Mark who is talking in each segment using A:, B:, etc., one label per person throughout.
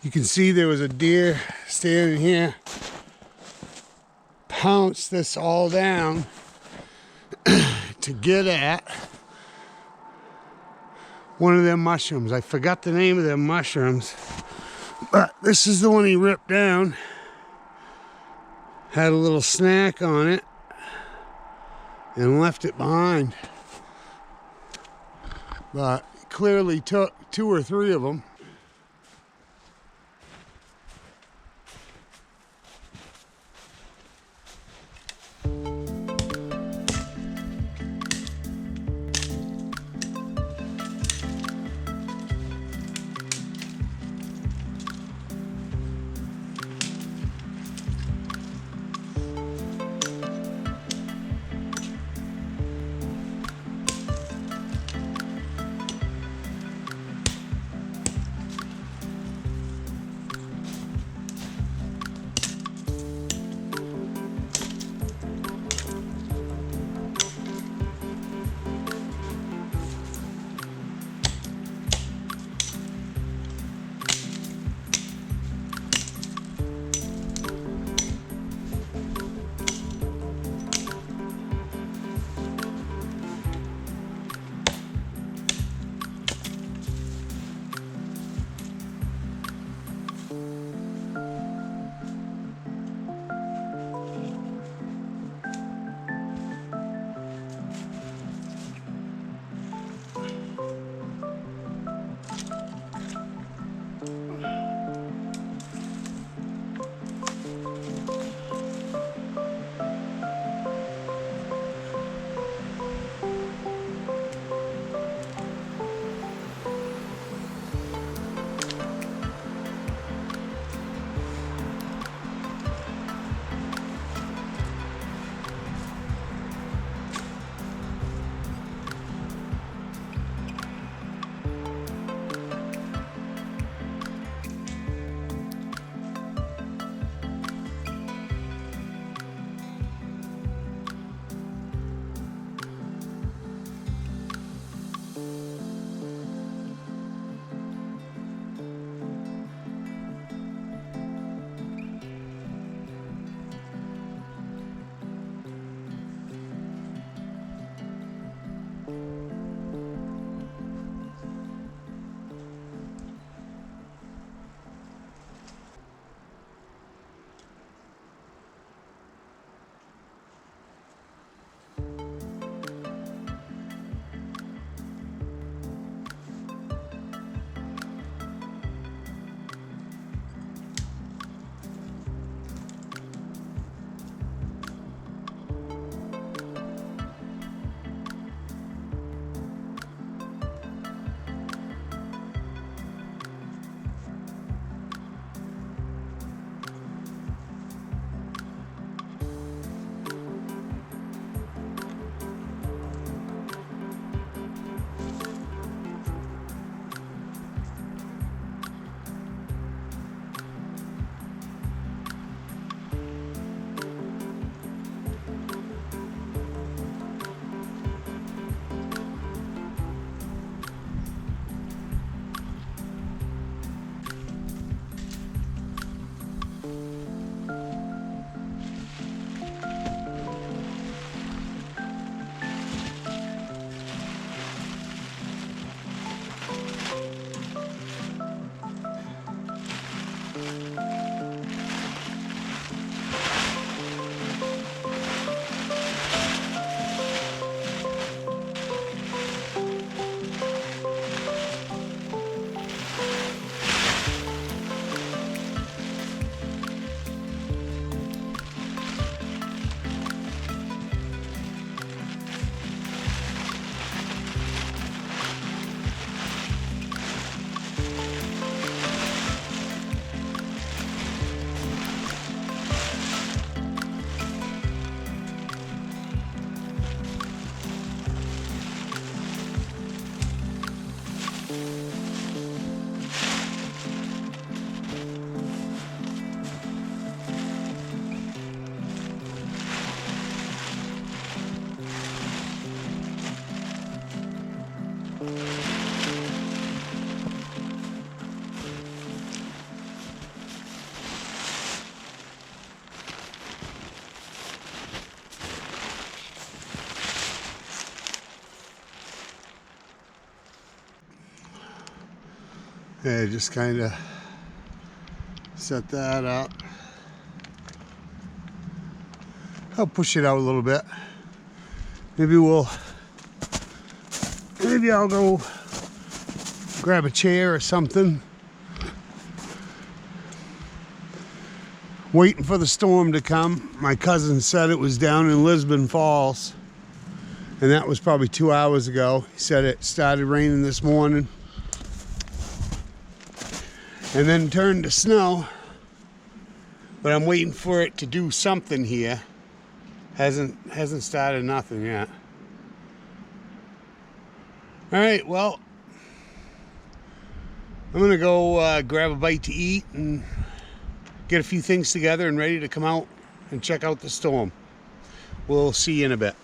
A: You can see there was a deer standing here. Pounced this all down to get at one of them mushrooms. I forgot the name of them mushrooms, but this is the one he ripped down. Had a little snack on it and left it behind. But clearly took 2 or 3 of them. Yeah, just kind of set that up. I'll push it out a little bit. Maybe I'll go grab a chair or something. Waiting for the storm to come. My cousin said it was down in Lisbon Falls, and that was probably 2 hours ago. He said it started raining this morning and then turned to snow, but I'm waiting for it to do something here. Hasn't started nothing yet. All right, well, I'm gonna go grab a bite to eat and get a few things together and ready to come out and check out the storm. We'll see you in a bit.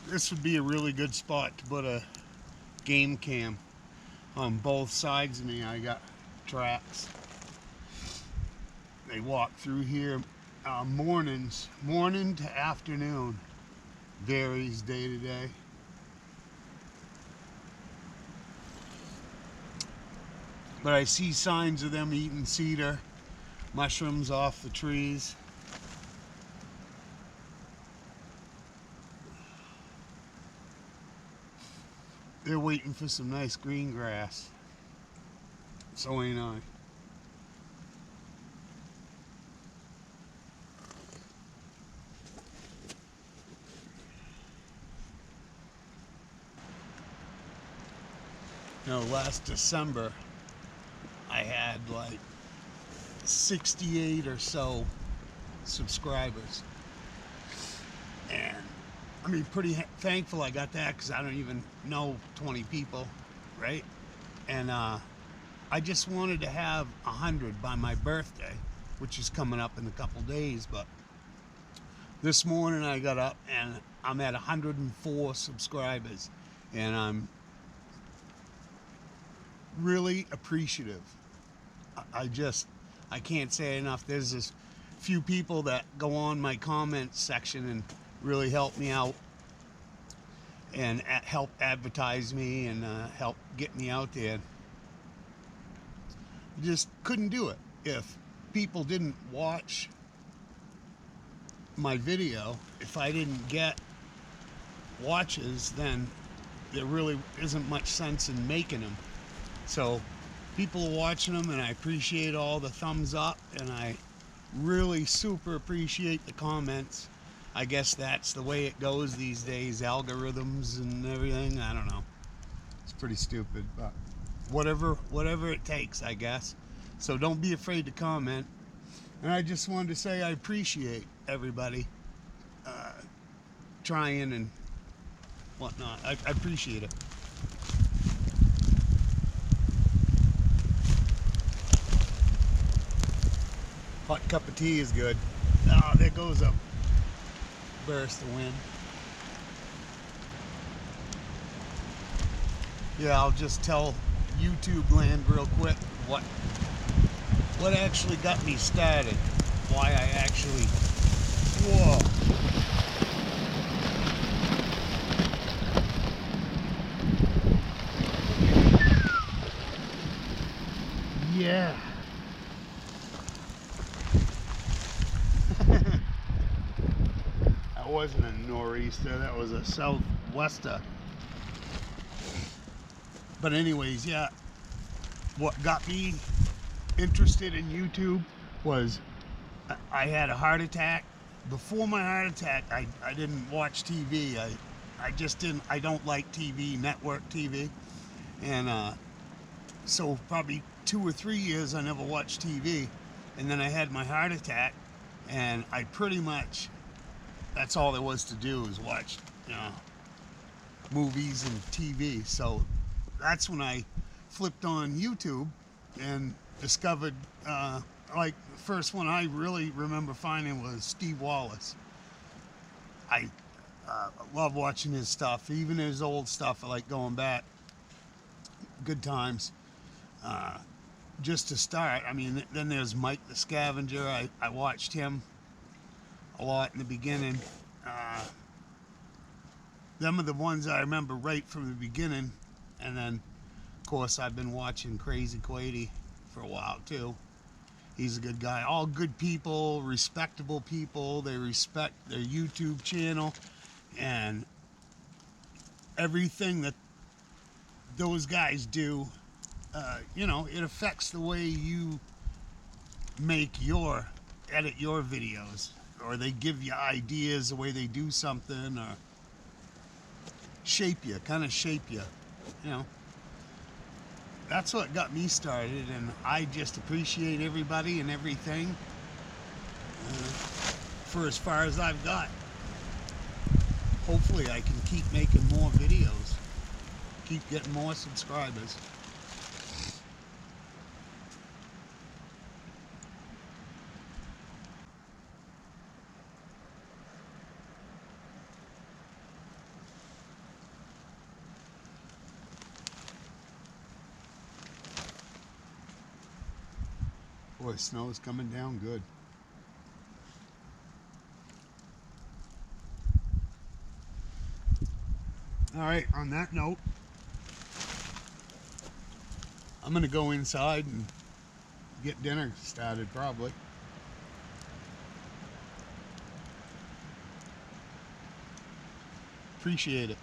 A: This would be a really good spot to put a game cam on both sides of me. I got tracks. They walk through here morning to afternoon. Varies day to day. But I see signs of them eating cedar, mushrooms off the trees. They're waiting for some nice green grass. So ain't I. You know, last December, I had like 68 or so subscribers. And I mean, pretty thankful I got that, because I don't even know 20 people, right? And I just wanted to have 100 by my birthday, which is coming up in a couple days. But this morning I got up and I'm at 104 subscribers, and I'm really appreciative. I can't say enough. There's this few people that go on my comments section and really help me out and help advertise me and help get me out there. You just couldn't do it if people didn't watch my video. If I didn't get watches, then there really isn't much sense in making them. So people are watching them, and I appreciate all the thumbs up, and I really super appreciate the comments. I guess that's the way it goes these days, algorithms and everything. I don't know. It's pretty stupid, but whatever it takes, I guess. So don't be afraid to comment. And I just wanted to say I appreciate everybody trying and whatnot. I appreciate it. Hot cup of tea is good. Oh, there goes a burst of wind. Yeah, I'll just tell YouTube land real quick what actually got me started. Why I actually... Whoa. Yeah. That wasn't a nor'easter, that was a southwester. But anyways, yeah, what got me interested in YouTube was I had a heart attack. Before my heart attack, I didn't watch TV. I just didn't, I don't like TV, network TV. And so probably 2 or 3 years I never watched TV. And then I had my heart attack, and I pretty much, that's all there was to do was watch, movies and TV. So that's when I flipped on YouTube and discovered, like, the first one I really remember finding was Steve Wallace. I love watching his stuff, even his old stuff. I like going back. Good times. Just to start, I mean, then there's Mike the Scavenger. I watched him a lot in the beginning. Them are the ones I remember right from the beginning. And then, of course, I've been watching Crazy Quady for a while, too. He's a good guy. All good people, respectable people. They respect their YouTube channel. And everything that those guys do, it affects the way you edit your videos. Or they give you ideas, the way they do something, or kind of shape you, That's what got me started, and I just appreciate everybody and everything for as far as I've got. Hopefully I can keep making more videos, keep getting more subscribers. Boy, snow is coming down good. All right, on that note, I'm going to go inside and get dinner started, probably. Appreciate it.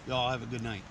A: Y'all have a good night.